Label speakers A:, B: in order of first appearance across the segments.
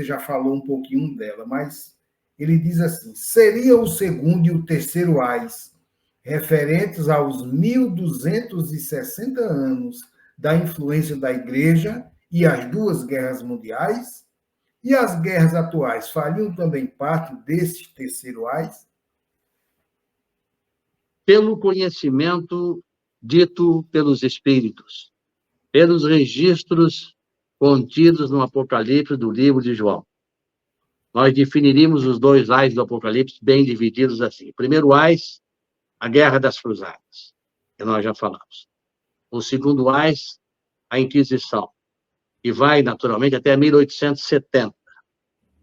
A: você já falou um pouquinho dela, mas ele diz assim: seria o segundo e o terceiro ais, referentes aos 1260 anos da influência da Igreja e as duas guerras mundiais? E as guerras atuais fariam também parte desses terceiro ais?
B: Pelo conhecimento dito pelos Espíritos, pelos registros contidos no Apocalipse do livro de João, nós definiríamos os dois ais do Apocalipse bem divididos assim. O primeiro ais, a Guerra das Cruzadas, que nós já falamos. O segundo ais, a Inquisição, que vai, naturalmente, até 1870.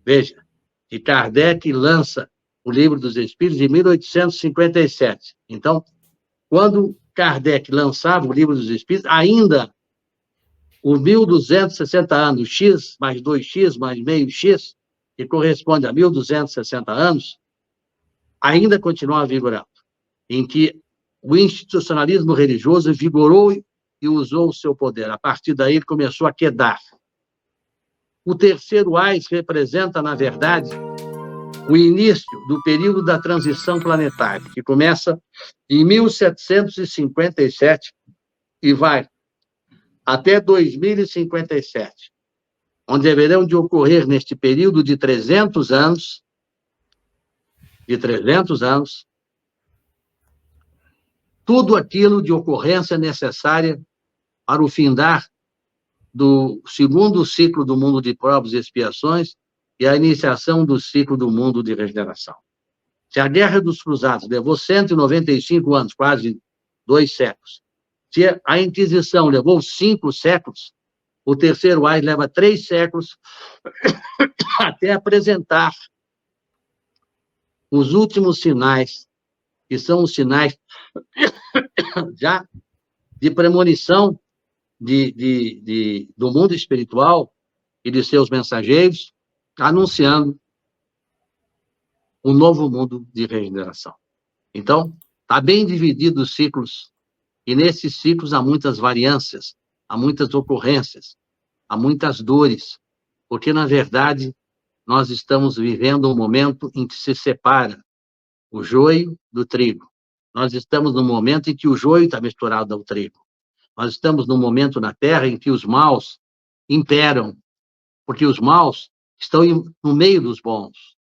B: Veja, que Kardec lança o Livro dos Espíritos em 1857. Então, quando Kardec lançava o Livro dos Espíritos, ainda os 1260 anos, X mais 2X mais meio X, que corresponde a 1260 anos, ainda continuava vigorando, em que o institucionalismo religioso vigorou e usou o seu poder. A partir daí, ele começou a quedar. O terceiro ais representa, na verdade, o início do período da transição planetária, que começa em 1757 e vai até 2057, onde deverão de ocorrer, neste período de 300 anos, tudo aquilo de ocorrência necessária para o findar do segundo ciclo do mundo de provas e expiações e a iniciação do ciclo do mundo de regeneração. Se a Guerra dos Cruzados levou 195 anos, quase 2 séculos, se a Inquisição levou 5 séculos, o terceiro ais leva 3 séculos até apresentar os últimos sinais, que são os sinais já de premonição do mundo espiritual e de seus mensageiros, anunciando um novo mundo de regeneração. Então, está bem dividido os ciclos, e nesses ciclos há muitas variâncias, há muitas ocorrências, há muitas dores, porque, na verdade, nós estamos vivendo um momento em que se separa o joio do trigo. Nós estamos num momento em que o joio está misturado ao trigo. Nós estamos num momento na Terra em que os maus imperam, porque os maus estão no meio dos bons.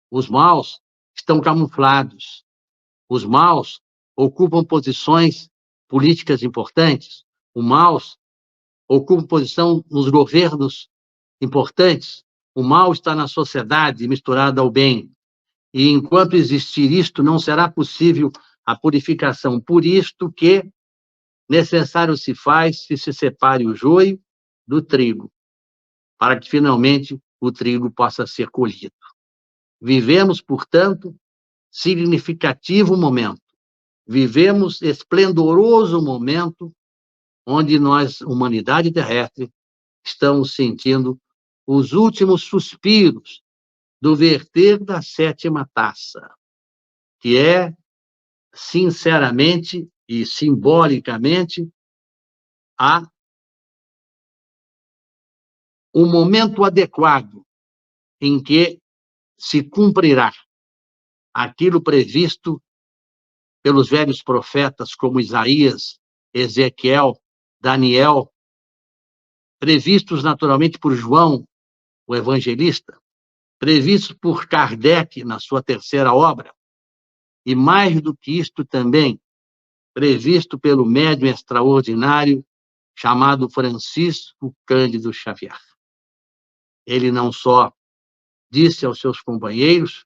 B: Os maus estão camuflados. Os maus ocupam posições políticas importantes. Os maus ocupam posição nos governos importantes. O mal está na sociedade misturado ao bem. E enquanto existir isto, não será possível a purificação. Por isto que necessário se faz que se separe o joio do trigo, para que finalmente o trigo possa ser colhido. Vivemos, portanto, significativo momento. Vivemos esplendoroso momento onde nós, humanidade terrestre, estamos sentindo os últimos suspiros do verter da 7ª taça, que é, sinceramente e simbolicamente, o momento adequado em que se cumprirá aquilo previsto pelos velhos profetas como Isaías, Ezequiel, Daniel, previstos naturalmente por João, o evangelista, previstos por Kardec na sua 3ª obra, e mais do que isto também, previsto pelo médium extraordinário chamado Francisco Cândido Xavier. Ele não só disse aos seus companheiros,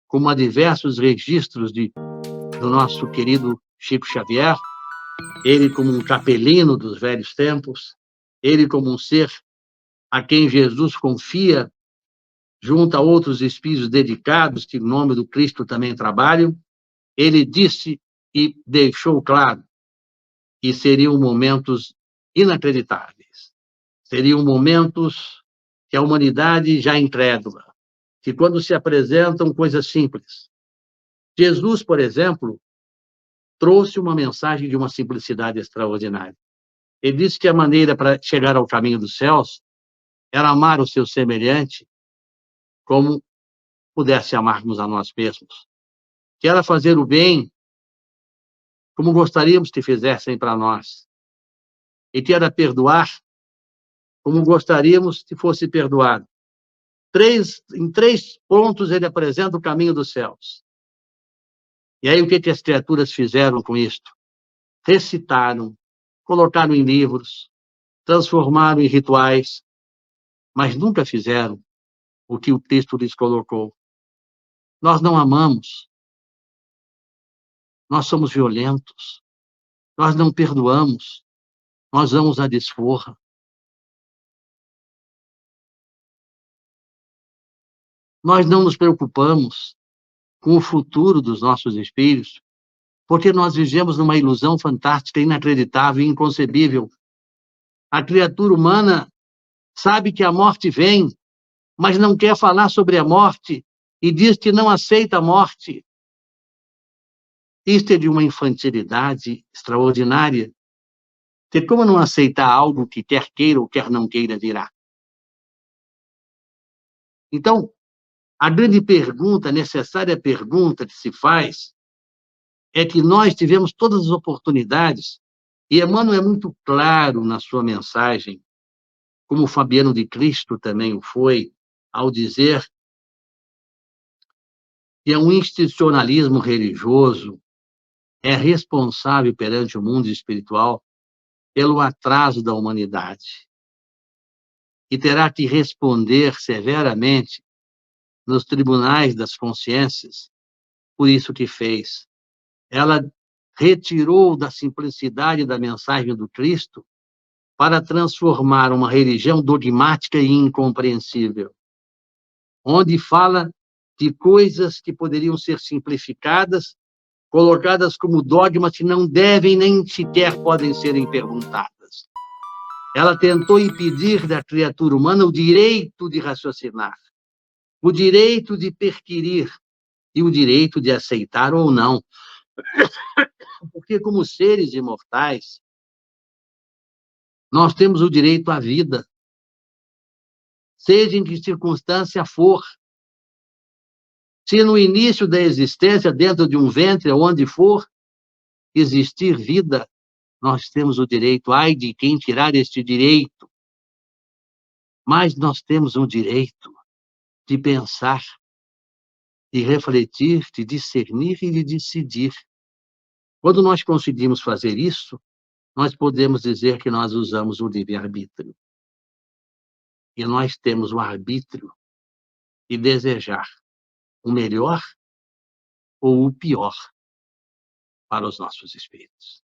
B: como a diversos registros do nosso querido Chico Xavier, ele como um capelino dos velhos tempos, ele como um ser a quem Jesus confia, junto a outros espíritos dedicados, que em nome do Cristo também trabalham, ele disse e deixou claro que seriam momentos inacreditáveis, seriam momentos que a humanidade já incrédula, que quando se apresentam coisas simples. Jesus, por exemplo, trouxe uma mensagem de uma simplicidade extraordinária. Ele disse que a maneira para chegar ao caminho dos céus era amar o seu semelhante como pudesse amarmos a nós mesmos. Que era fazer o bem como gostaríamos que fizessem para nós. E que era perdoar como gostaríamos que fosse perdoado. Em 3 pontos ele apresenta o caminho dos céus. E aí o que as criaturas fizeram com isto? Recitaram, colocaram em livros, transformaram em rituais, mas nunca fizeram o que o texto lhes colocou. Nós não amamos, nós somos violentos, nós não perdoamos, nós vamos à desforra. Nós não nos preocupamos com o futuro dos nossos espíritos, porque nós vivemos numa ilusão fantástica, inacreditável e inconcebível. A criatura humana sabe que a morte vem, mas não quer falar sobre a morte e diz que não aceita a morte. Isto é de uma infantilidade extraordinária. Porque como não aceitar algo que quer queira ou quer não queira virá? Então, a grande pergunta, a necessária pergunta que se faz é que nós tivemos todas as oportunidades, e Emmanuel é muito claro na sua mensagem, como o Fabiano de Cristo também o foi, ao dizer que um institucionalismo religioso é responsável perante o mundo espiritual pelo atraso da humanidade e terá que responder severamente nos tribunais das consciências por isso que fez. Ela retirou da simplicidade da mensagem do Cristo para transformar uma religião dogmática e incompreensível, onde fala de coisas que poderiam ser simplificadas, colocadas como dogmas que não devem nem sequer podem serem perguntadas. Ela tentou impedir da criatura humana o direito de raciocinar, o direito de perquirir e o direito de aceitar ou não. Porque, como seres imortais, nós temos o direito à vida, seja em que circunstância for. Se no início da existência, dentro de um ventre, onde for, existir vida, nós temos o direito, ai de quem tirar este direito. Mas nós temos o direito de pensar, de refletir, de discernir e de decidir. Quando nós conseguimos fazer isso, nós podemos dizer que nós usamos o livre-arbítrio. E nós temos o arbítrio de desejar o melhor ou o pior para os nossos espíritos.